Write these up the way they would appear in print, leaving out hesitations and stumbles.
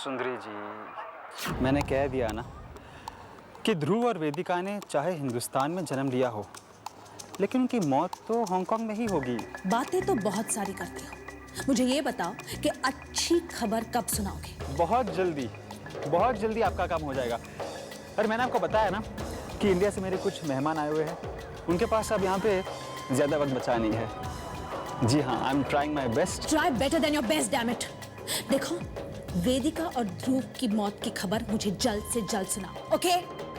सुंदरी जी, मैंने कह दिया ना कि ध्रुव और वेदिका ने चाहे हिंदुस्तान में जन्म लिया हो, लेकिन उनकी मौत तो हांगकांग में ही होगी। बातें तो बहुत सारी करते हो, मुझे ये बताओ कि अच्छी खबर कब सुनाओगे? बहुत जल्दी आपका काम हो जाएगा। और मैंने आपको बताया ना कि इंडिया से मेरे कुछ मेहमान आए हुए हैं, उनके पास अब यहाँ पे ज्यादा वक्त बचा नहीं है। जी हाँ, I am trying my best. Try better than your best, damn it. देखो, वेदिका और ध्रुव की मौत की खबर मुझे जल्द से जल्द सुनाओ, ओके?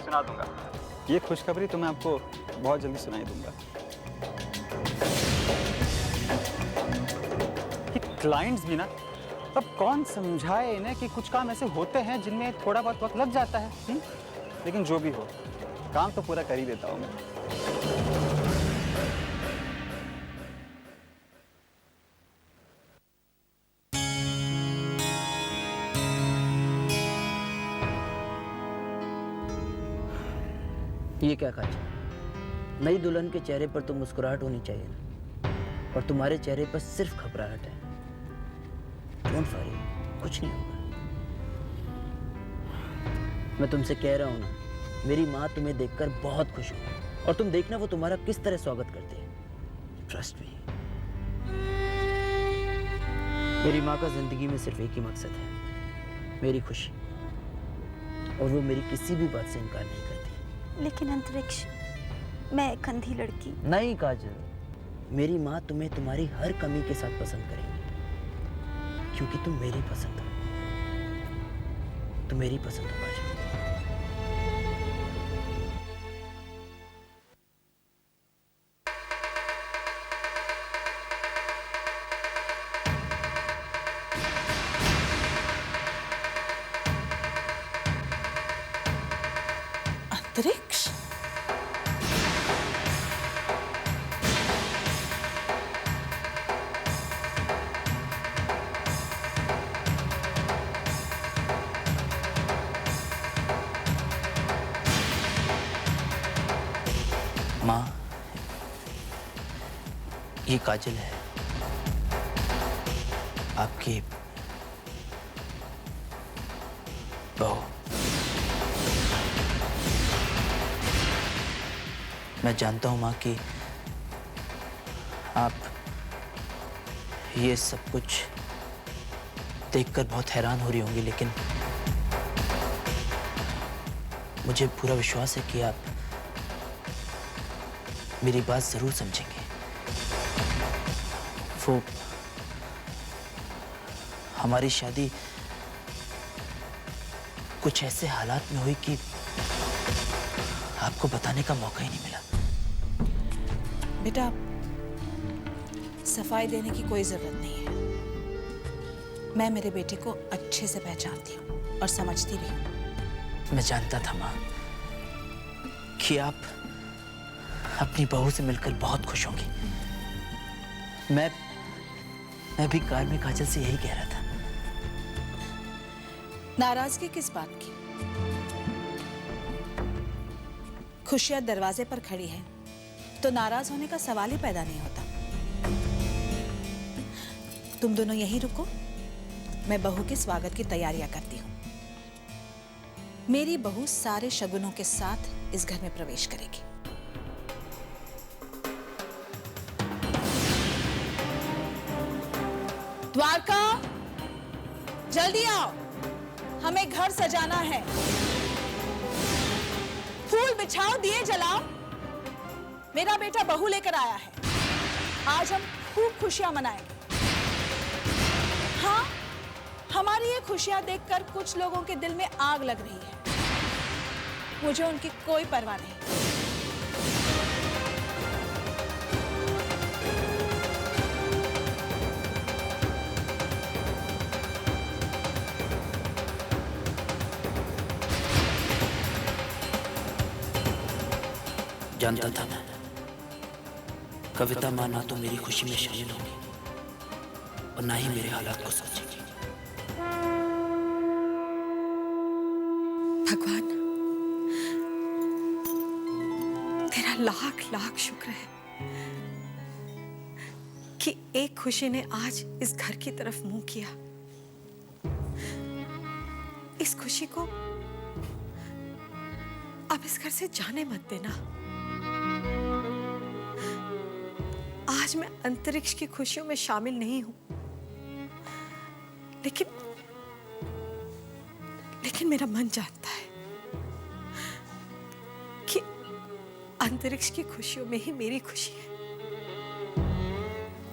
सुना दूंगा। ये खुशखबरी तो मैं आपको बहुत जल्दी सुनाई दूंगा। क्लाइंट्स भी ना, अब कौन समझाए इन्हें कि कुछ काम ऐसे होते हैं जिनमें थोड़ा बहुत वक्त लग जाता है। लेकिन जो भी हो, काम तो पूरा कर ही देता हूं मैं। ये क्या काजल, नई दुल्हन के चेहरे पर तो मुस्कुराहट होनी चाहिए ना, और तुम्हारे चेहरे पर सिर्फ घबराहट है। डोंट वरी, कुछ नहीं होगा। मैं तुमसे कह रहा हूं ना, मेरी माँ तुम्हें देखकर बहुत खुश हुई, और तुम देखना वो तुम्हारा किस तरह स्वागत करती है। Trust me. मेरी माँ का जिंदगी में सिर्फ एक ही मकसद है, मेरी खुशी, और वो मेरी किसी भी बात से इनकार नहीं करती। लेकिन अंतरिक्ष, मैं एक अंधी लड़की। नहीं काजल, मेरी माँ तुम्हें तुम्हारी हर कमी के साथ पसंद करेंगी, क्योंकि तुम मेरी पसंद हो। तुम मेरी पसंद हो काजल। अंतरिक्ष? माँ, ये काजल है, आपकी बहू। मैं जानता हूं माँ कि आप ये सब कुछ देखकर बहुत हैरान हो रही होंगी, लेकिन मुझे पूरा विश्वास है कि आप मेरी बात जरूर समझेंगे। वो हमारी शादी कुछ ऐसे हालात में हुई कि आपको बताने का मौका ही नहीं मिला। बेटा, सफाई देने की कोई जरूरत नहीं है। मैं मेरे बेटे को अच्छे से पहचानती हूँ और समझती भी हूँ। मैं जानता था माँ कि आप अपनी बहू से मिलकर बहुत खुश होंगी। मैं भी कार में काजल से यही कह रहा था। नाराजगी किस बात की? खुशियां दरवाजे पर खड़ी है तो नाराज होने का सवाल ही पैदा नहीं होता। तुम दोनों यहीं रुको, मैं बहू के स्वागत की तैयारियां करती हूँ। मेरी बहू सारे शगुनों के साथ इस घर में प्रवेश करेगी। द्वारका, जल्दी आओ, हमें घर सजाना है। फूल बिछाओ, दिए जलाओ। मेरा बेटा बहू लेकर आया है। आज हम खूब खुशियां मनाएंगे। हाँ, हमारी ये खुशियां देखकर कुछ लोगों के दिल में आग लग रही है। मुझे उनकी कोई परवाह नहीं। जानता था मैं, कविता माँ ना तो मेरी खुशी में शामिल होगी और ना ही मेरे हालात को समझेगी। भगवान, तेरा लाख लाख शुक्र है कि एक खुशी ने आज इस घर की तरफ मुंह किया। इस खुशी को अब इस घर से जाने मत देना। आज मैं अंतरिक्ष की खुशियों में शामिल नहीं हूं, लेकिन मेरा मन जानता है कि अंतरिक्ष की खुशियों में ही मेरी खुशी है।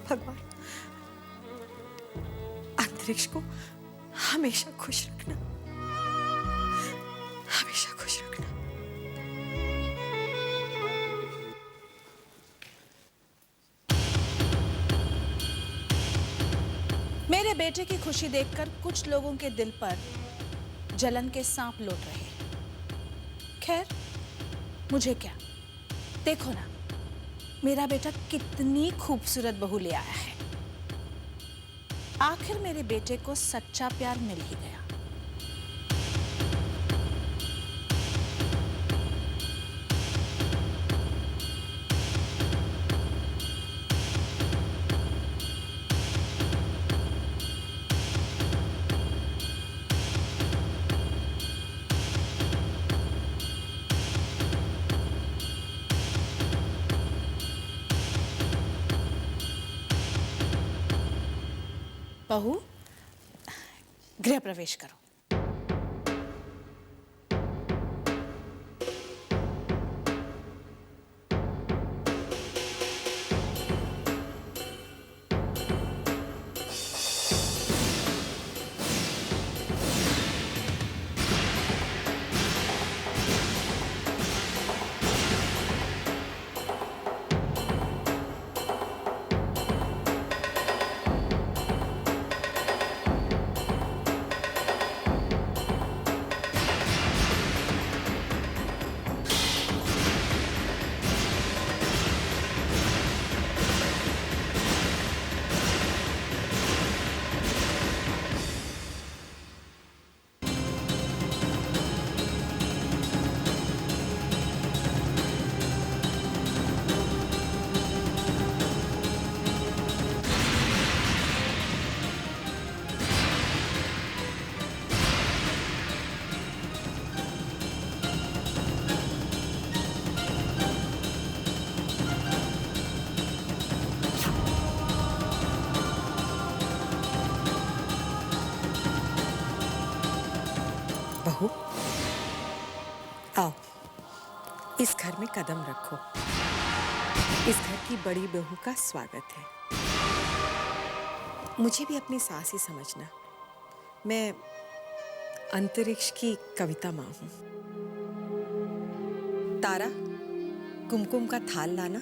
भगवान अंतरिक्ष को हमेशा खुश रखना, हमेशा खुश रखना। मेरे बेटे की खुशी देखकर कुछ लोगों के दिल पर जलन के सांप लौट रहे हैं। खैर, मुझे क्या, देखो ना मेरा बेटा कितनी खूबसूरत बहू ले आया है। आखिर मेरे बेटे को सच्चा प्यार मिल ही गया। बहू, गृह प्रवेश करो। बहू, आओ, इस घर में कदम रखो। इस घर की बड़ी बहू का स्वागत है। मुझे भी अपनी सास ही समझना। मैं अंतरिक्ष की कविता माँ हूँ। तारा, कुमकुम का थाल लाना।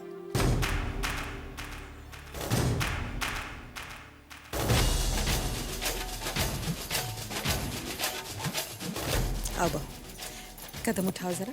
आओ बहू, कदम उठाओ जरा।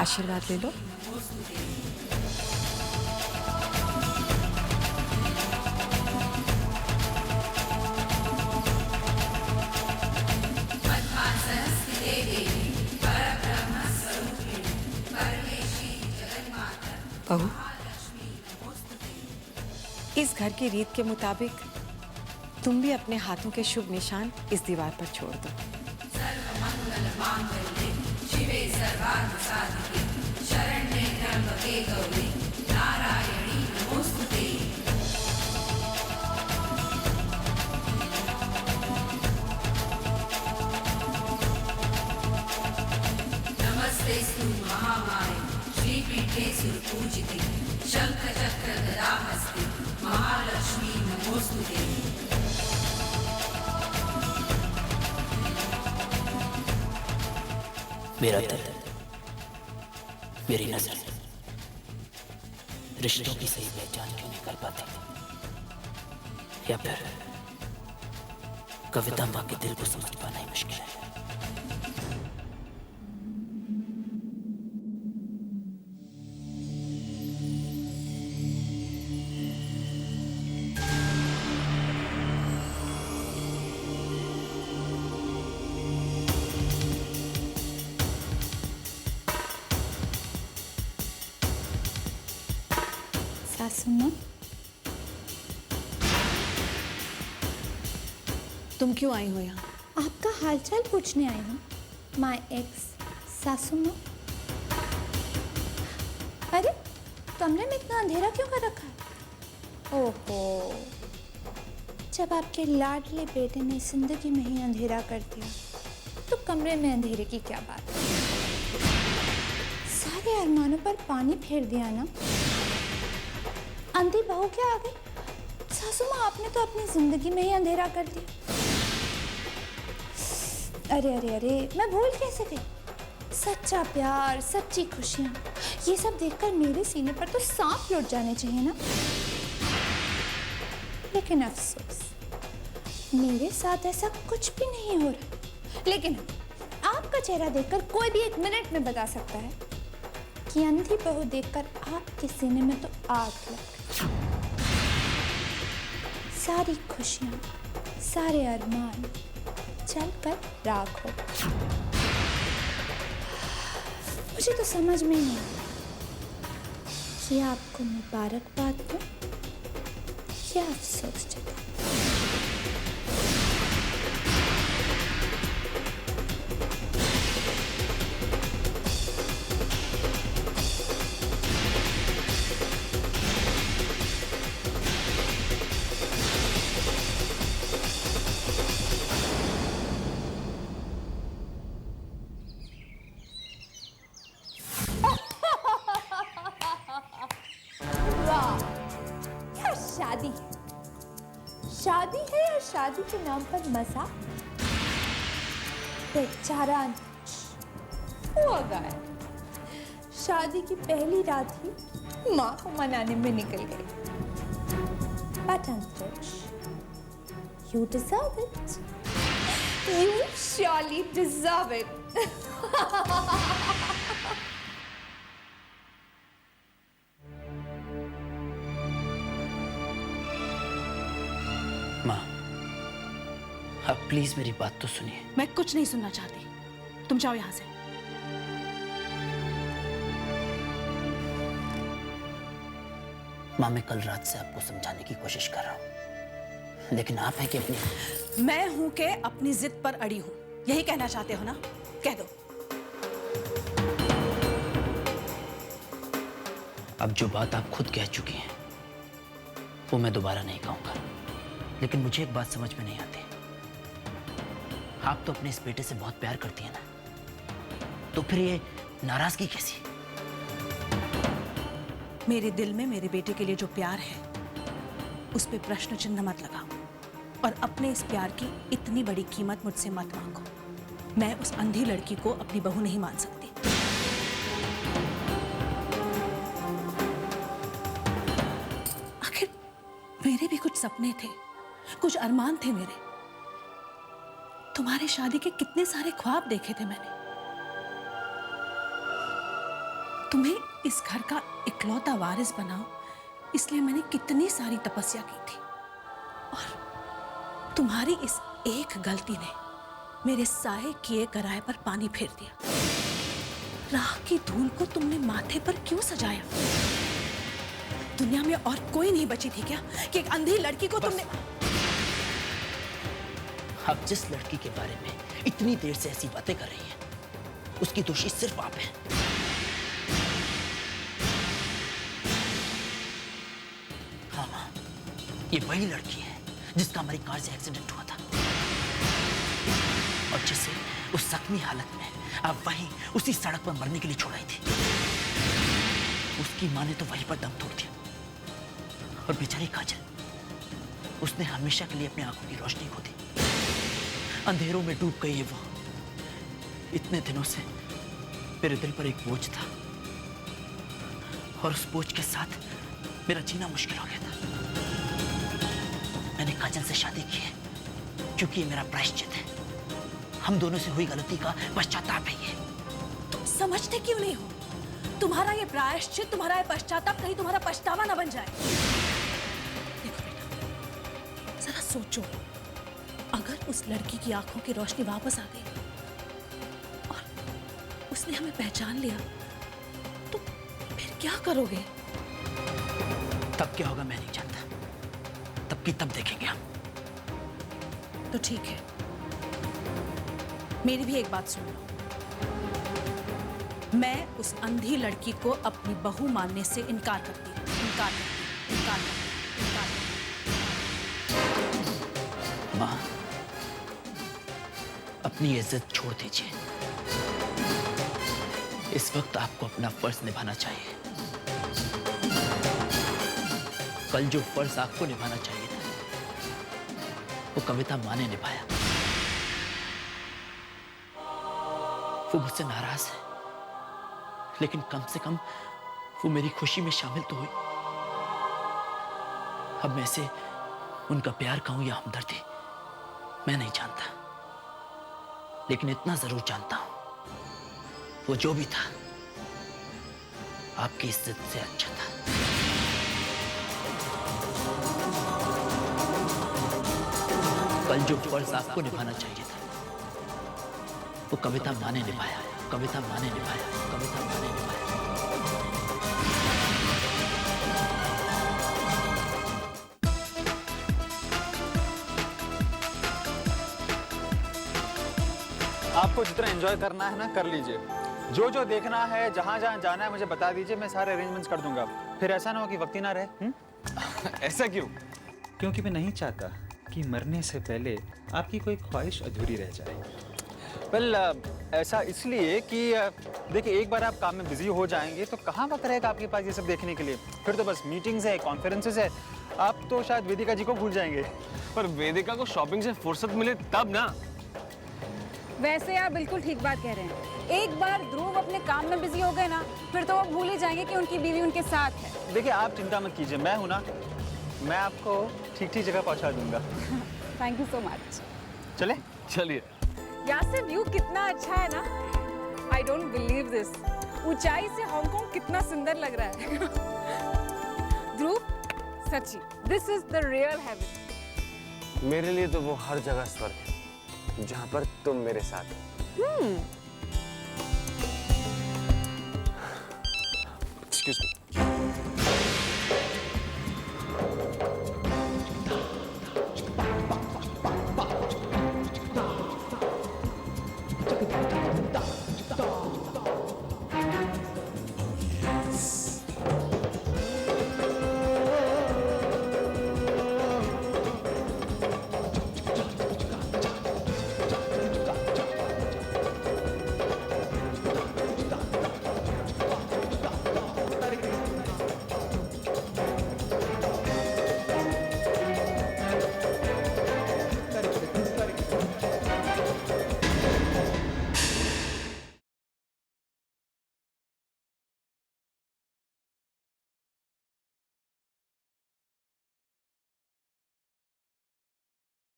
आशीर्वाद ले लो। बहू, इस घर की रीत के मुताबिक तुम भी अपने हाथों के शुभ निशान इस दीवार पर छोड़ दो। मेरा दिल, मेरी नजर रिश्तों की सही पहचान क्यों नहीं कर पाती? या फिर कविता माँ के दिल को समझ पाना ही मुश्किल है? सासू माँ, तुम क्यों आई हो यहाँ? आपका हालचाल पूछने आई हूँ। माय एक्स सासू माँ। अरे कमरे में इतना अंधेरा क्यों कर रखा है? ओहो, जब आपके लाडले बेटे ने जिंदगी में ही अंधेरा कर दिया तो कमरे में अंधेरे की क्या बात है? सारे अरमानों पर पानी फेर दिया ना। अंधी बहू क्या आ गई? सासू माँ, आपने तो अपनी जिंदगी में ही अंधेरा कर दिया। अरे अरे अरे, मैं भूल कैसे गई? सच्चा प्यार, सच्ची खुशियाँ, ये सब देखकर मेरे सीने पर तो सांप लौट जाने चाहिए ना। लेकिन अफसोस, मेरे साथ ऐसा कुछ भी नहीं हो रहा। लेकिन आपका चेहरा देखकर कोई भी 1 मिनट में बता सकता है कि अंधी बहू देखकर आपके सीने में तो आग लग गई। सारी खुशियाँ, सारे अरमान जलकर राख हो। मुझे तो समझ में नहीं आता कि आपको मुबारकबाद दूं या अफसोस जताऊं। शादी है या शादी के नाम पर मजा? बेचारा अंतरिक्ष हुआ गायब। शादी की पहली रात ही माँ को मनाने में निकल गई। बट अंतरिक्ष, you deserve it. You surely deserve it. माँ, आप प्लीज मेरी बात तो सुनिए। मैं कुछ नहीं सुनना चाहती, तुम जाओ यहाँ से। माँ, मैं कल रात से आपको समझाने की कोशिश कर रहा हूँ, लेकिन आप है कि अपनी मैं हूं के अपनी जिद पर अड़ी हूं, यही कहना चाहते हो ना? कह दो। अब जो बात आप खुद कह चुकी हैं वो मैं दोबारा नहीं कहूंगा, लेकिन मुझे एक बात समझ में नहीं आती। आप तो अपने इस बेटे से बहुत प्यार करती हैं ना, तो फिर ये नाराजगी कैसी? मेरे दिल में मेरे बेटे के लिए जो प्यार है उस पे प्रश्न चिन्ह मत लगाओ, और अपने इस प्यार की इतनी बड़ी कीमत मुझसे मत मांगो। मैं उस अंधी लड़की को अपनी बहू नहीं मान सकती। आखिर मेरे भी कुछ सपने थे, कुछ अरमान थे मेरे। तुम्हारे शादी के कितने सारे ख्वाब देखे थे मैंने। तुम्हें इस घर का इकलौता वारिस बनाओ, इसलिए मैंने कितनी सारी तपस्या की थी, और तुम्हारी इस एक गलती ने मेरे साए किए कराए पर पानी फेर दिया। राह की धूल को तुमने माथे पर क्यों सजाया? दुनिया में और कोई नहीं बची थी क्या कि एक अंधी लड़की को तुमने? आप जिस लड़की के बारे में इतनी देर से ऐसी बातें कर रही हैं, उसकी दोषी सिर्फ आप हैं। हाँ माँ, ये वही लड़की है जिसका हमारी कार से एक्सीडेंट हुआ था, और जिसे उस जख्मी हालत में आप वहीं उसी सड़क पर मरने के लिए छोड़ाई थी। उसकी माँ ने तो वहीं पर दम तोड़ दिया, और बेचारी काजल, उसने हमेशा के लिए अपनी आंखों की रोशनी खो दी। अंधेरों में डूब गई है वो। इतने दिनों से मेरे दिल पर एक बोझ था और उस बोझ के साथ मेरा जीना मुश्किल हो गया था। मैंने काजल से शादी की है क्योंकि ये मेरा प्रायश्चित है। हम दोनों से हुई गलती का पश्चाताप है ये। तुम समझते क्यों नहीं हो? तुम्हारा ये प्रायश्चित, तुम्हारा ये पश्चाताप कहीं तुम्हारा पछतावा ना बन जाए। देखो बेटा, जरा सोचो, अगर उस लड़की की आंखों की रोशनी वापस आ गई और उसने हमें पहचान लिया तो फिर क्या करोगे? तब क्या होगा मैं नहीं जानता, तब की तब देखेंगे हम। तो ठीक है, मेरी भी एक बात सुन लो। मैं उस अंधी लड़की को अपनी बहू मानने से इनकार करती हूँ। माँ, अपनी इज्जत छोड़ दीजिए। इस वक्त आपको अपना फर्ज निभाना चाहिए। कल जो फर्ज आपको निभाना चाहिए था वो कविता माँ ने निभाया। वो मुझसे नाराज है, लेकिन कम से कम वो मेरी खुशी में शामिल तो हुई। अब मैं इसे उनका प्यार कहूं या हमदर्दी, मैं नहीं जानता, लेकिन इतना जरूर जानता हूं, वो जो भी था आपकी इज्जत से अच्छा था। कल जो फर्ज आपको निभाना चाहिए था वो कविता माँ ने निभाया। कविता माँ ने निभाया। कविता माँ ने निभाया। आपको जितना एंजॉय करना है ना कर लीजिए, जो जो देखना है, जहाँ जहाँ जाना है मुझे बता दीजिए, मैं सारे अरेंजमेंट्स कर दूंगा। फिर ऐसा ना हो कि वक्त ही ना रहे। ऐसा क्यों? क्योंकि मैं नहीं चाहता कि मरने से पहले आपकी कोई ख्वाहिश अधूरी रह जाए। वेल, ऐसा इसलिए कि देखिए, एक बार आप काम में बिजी हो जाएंगे तो कहाँ वक्त रहेगा आपके पास ये सब देखने के लिए। फिर तो बस मीटिंग्स है, कॉन्फ्रेंसेस है, आप तो शायद वेदिका जी को भूल जाएंगे। पर वेदिका को शॉपिंग से फुर्सत मिले तब ना। वैसे आप बिल्कुल ठीक बात कह रहे हैं। एक बार ध्रुव अपने काम में बिजी हो गए ना, फिर तो वो भूल ही जाएंगे कि उनकी बीवी उनके साथ है। देखिए, आप चिंता मत कीजिए, मैं हूं ना, मैं आपको ठीक ठीक जगह पहुंचा दूंगा। Thank you so much. चले? चलिए। यहाँ से व्यू कितना अच्छा है ना। I don't believe this. ऊंचाई से हांगकांग कितना सुंदर लग रहा है। ध्रुव, सच्ची this is the real heaven. मेरे लिए तो वो हर जगह स्वर्ग है जहाँ पर तुम मेरे साथ हो। Excuse me.